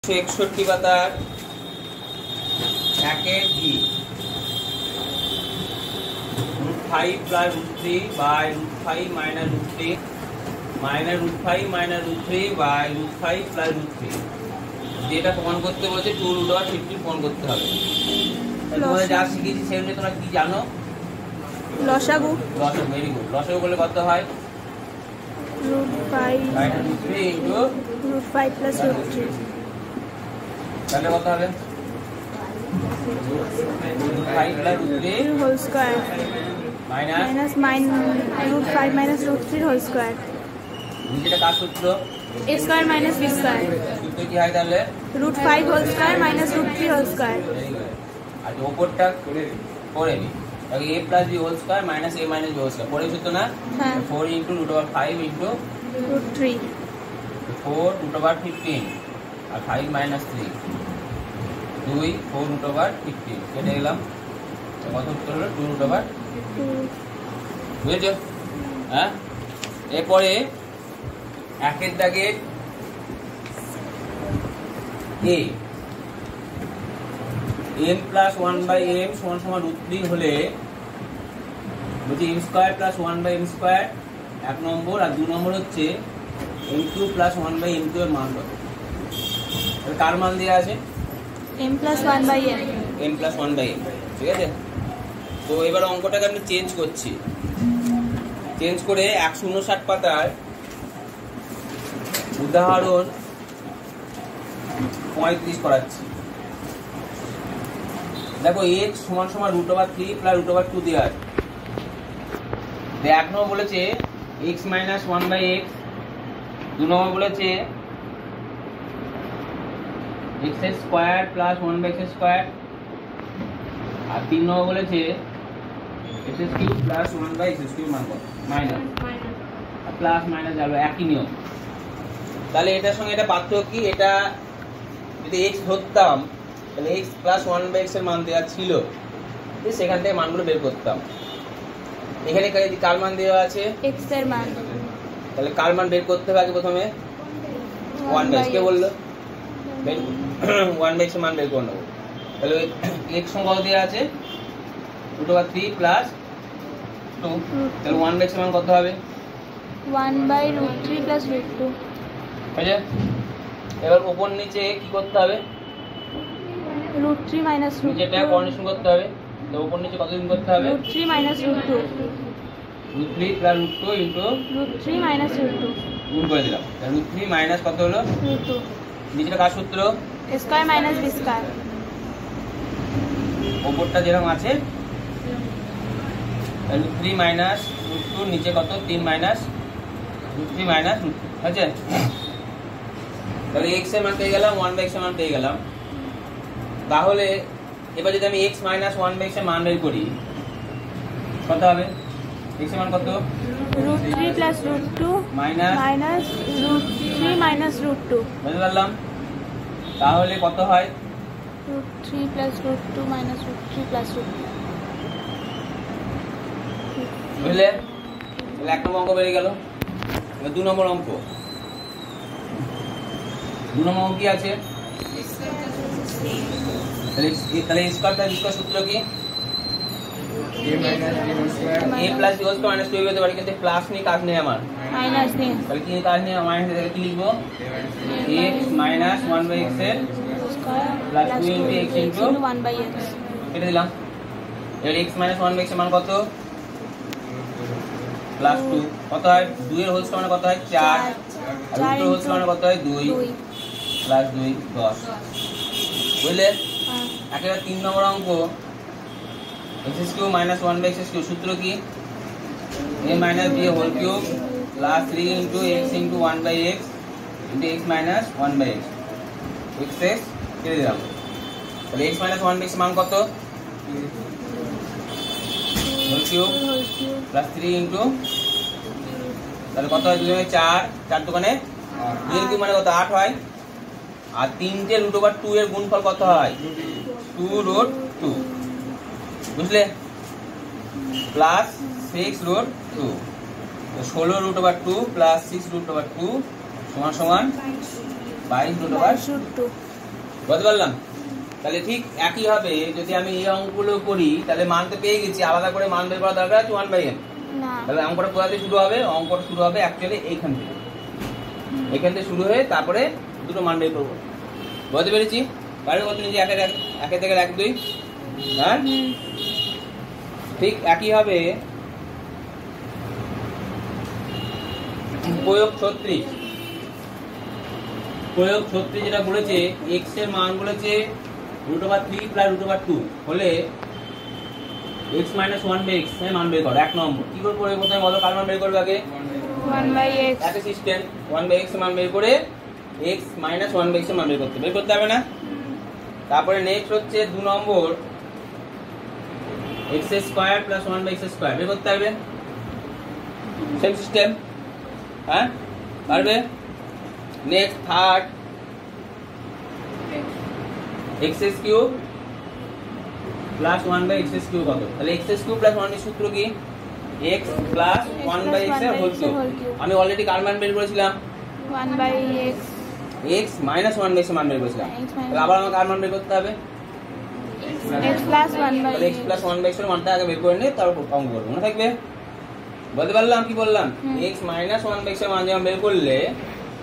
61 পাতার একের কি √5 plus √3 by √5 minus √3 minus √5 minus √3 by √5 plus √3 যেটা প্রমাণ করতে বলছে 2√50 প্রমাণ করতে হবে। তোমরা যা শিখেছি সেগুলো তোমরা কি জানো? লসাগু। লসাগু, ভেরি গুড। লসাগু বলে কত হয়? √5 মাইনাস √3 ইনটু √5 প্লাস √3। তাহলে কত হবে? √5 plus √3 whole square minus √5 minus √3 whole square. নিচেটা কার সূত্র? a square minus b square. সূত্র কি হয় তাহলে? √5 whole square minus √3 whole square. আর ওপরটা করে নি তাহলে a plus b whole square minus a minus b whole square পরে সূত্র না? হ্যাঁ। 4 ইনটু √5 ইনটু √3 4 √15 আর 5 মাইনাস 3 2 4 √15 কেটে গেলাম। কত উত্তর হলো? 2√2। বুঝেছো? হ্যাঁ। এরপরে একের দাগে a m প্লাস 1/m সমান সমান √3 হলে বলছি m square plus 1/m square এক নম্বর, আর 2 নম্বর হচ্ছে m2 প্লাস 1/m2 এর মান কত? কার মান দেওয়া আছে? m plus 1/m। m plus 1/m, ঠিক আছে? তো এবার অঙ্কটাকে আমি চেঞ্জ করছি। চেঞ্জ করে 159 পাতার উদাহরণ 35 করাচ্ছি। দেখো x সমান সমান √3 প্লাস √2 দেওয়া আছে। এক নম্বর বলেছে x মাইনাস 1/x, 2 নম্বর বলেছে x square plus 1/x square, আর 3 নম্বর বলেছে x cube plus 1/x cube মান কত? মাইনাস প্লাস মাইনাস যাবে একই নিয়ম। তাহলে এটার সঙ্গে এটা পার্থক্য কি? এটা যদি x ধরতাম তাহলে x প্লাস 1/x এর মান দেওয়া ছিল, সেখান থেকে মানগুলো বের করতাম। এখানে কার মান দেওয়া আছে? x এর মান। তাহলে কার মান বের করতে হবে আগে? প্রথমে 1/x কে বললো 1/x এর মান বের করে নেবো। তাহলে x সমান কত দেওয়া আছে? √3 প্লাস 2। তাহলে 1/x এর মান কত হবে? 1/√3 প্লাস √2। বুঝলে? এবার উপর নিচে কি করতে হবে? √3 মাইনাস নিচেটা কোঅর্ডিনেশন করতে হবে। তো উপর নিচে কত গুণ করতে হবে? √3 মাইনাস √2। √3 প্লাস √2 ইনটু √3 মাইনাস √2 গুণ করে দিলাম। তাহলে √3 মাইনাস কত হলো? √2। নিচেটা কার সূত্র? a square minus b square. উপরটা যেরকম আছে √3 মাইনাস √2, নিচে কত? 3 মাইনাস √3 মাইনাস √2, আছে? তাহলে x এর মান পেয়ে গেলাম, 1/x এর মান পেয়ে গেলাম। তাহলে এবার যদি আমি x মাইনাস 1/x এর মান বের করি কত হবে? x এর মান কত? √3 প্লাস √2 মাইনাস √3 মাইনাস √2। বুঝতে পারলাম? তাহলে কত হয়? √3 প্লাস √2 মাইনাস √3 প্লাস √2। বুঝলে? তাহলে 1 নম্বর অঙ্ক বেরিয়ে গেল। এবার 2 নম্বর অঙ্ক। 2 নম্বর অঙ্ক কি আছে? তাহলে স্কয়ার প্লাস স্কয়ার সূত্র কি? a plus b whole square minus 2 হতে পারে, কিন্তু প্লাস নেই, কাজ নেই আমার। মাইনাস নেই। তাহলে কি কাজ নেই? মাইনাস থেকে কি লিখবো? x মাইনাস 1/x এর plus 2 into x into 1/x কেটে দিলাম। এর x মাইনাস 1/x এর মান কত? প্লাস 2। কত হয়? 2 এর হোল স্কয়ার মানে কত হয়? 4। আর 2 এর হোল স্কয়ার মানে কত হয়? 2 প্লাস 2 10। বুঝলে? একেবারে 3 নম্বর অঙ্ক x cube minus 1/x cube সূত্র কি? a minus b whole cube plus 3 into x into 1/x into x minus 1/x x কেটে দিলাম। তাহলে x মাইনাস 1/x মান কত? হোল কিউব প্লাস 3 ইনটু, তাহলে কত হয়? 2 4, 4 দোকানে 2 কিউব মানে কত? 8 হয়। আর 3টে √2 এর গুণফল কত হয়? 2√2। বুঝলে? প্লাস 6√2। 16√2 প্লাস 6√2 সমান সমান 22√2। বুঝতে পারলাম? তাহলে ঠিক একই হবে যদি আমি এই অঙ্কগুলো করি, তাহলে মান তো পেয়ে গেছি, আলাদা করে মান বের করা দরকার আছে 1/m। তাহলে অঙ্কটা কোথা থেকে শুরু হবে? অঙ্কটা শুরু হবে অ্যাকচুয়ালি এইখান থেকে, এখান থেকে শুরু হয়ে তারপরে দুটো মান বের করবো। বুঝতে পেরেছি? পারবে কত নিজে? একে থেকে 1 2। হ্যাঁ, ঠিক একই হবে প্রয়োগ 36। প্রয়োগ 36 যেটা বলেছে x এর মান বলেছে √3 প্লাস √2 হলে x - 1/x এর মান বের করো। 1 নম্বর কি করে পড়বে? প্রথমে বলো কার মান বের করবে আগে? 1/x। একই সিস্টেম, 1/x এর মান বের করে x - 1/x এর মান বের করতে হবে না? তারপরে নেক্সট হচ্ছে 2 নম্বর x² + 1/x² বের করতে হবে। Same system. হ্যাঁ, পারবে? নেক্সট থার্ড x³ + 1/x³ কত? তাহলে x³ + 1 এর সূত্র কি? x + 1/x এর হোল কিউব। আমি অলরেডি কার মান বের করেছিলাম? 1/x। x - 1/x এর মান বের করেছিলাম। তাহলে আবার আমাকে কার মান বের করতে হবে? x + 1/x। তাহলে x + 1/x এর মানটা আগে বের করে নিয়ে তারপর অঙ্ক করব। মনে থাকবে? বলতে পারলাম কি বললাম? x - 1/x এর মান যখন বের করলে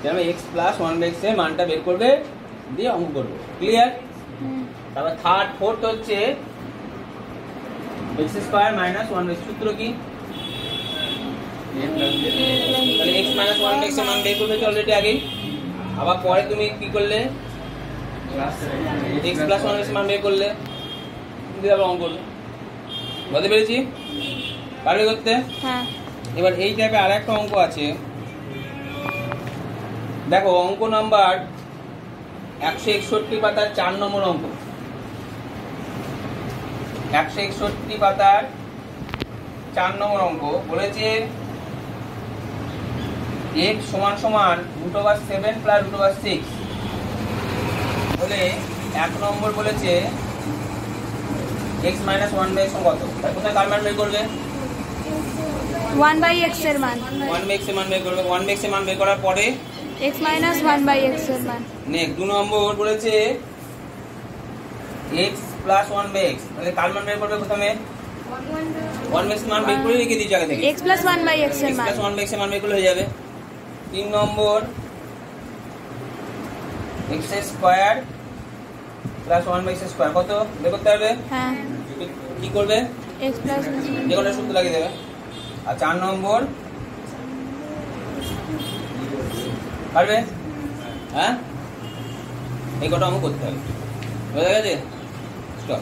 যেন x + 1/x এর মানটা বের করবে, দিয়ে অঙ্ক করবে। ক্লিয়ার? তারপর থার্ড ফোর্থ হচ্ছে x² - 1/x সূত্র কি? তাহলে x - 1/x এর মান বের করবে অলরেডি আগেই। আবার পরে তুমি কি করলে? x + 1/x এর মান বের করলে, দিয়ে আবার অঙ্ক করবে। বুঝতে পেরেছি? পারবে করতে? হ্যাঁ। এবার এই টাইপের আরেকটা অঙ্ক আছে, দেখো অঙ্ক নাম্বার 161 পাতার 4 নম্বর অঙ্ক। 161 পাতার 4 নম্বর অঙ্ক বলেছে x = √7 + √6 বলে 1 নম্বর বলেছে x - 1/x কত? তাহলে কোথায় কার মান বের করবে? 1/x এর মান। 1/x এর মান বের করবে। 1/x এর মান বের করার পরে x - 1/x এর মান। নেক্সট 2 নম্বর বলেছে x + 1/x, তাহলে কার মান বের করবে? প্রথমে 1/x এর মান বের করে রেখে দিয়েছি আগে থেকে। x + 1/x এর x মান। + 1/x এর মান বের করলে হয়ে যাবে। 3 নম্বর x² + 1/x² কত বের করতে হবে? হ্যাঁ। কি করবে? x + যে কোনো সূত্র লাগিয়ে দেবে। আর 4 নম্বর পারবে? হ্যাঁ, এই কটা অঙ্ক করতে হবে। বুঝা গেছে? স্টপ।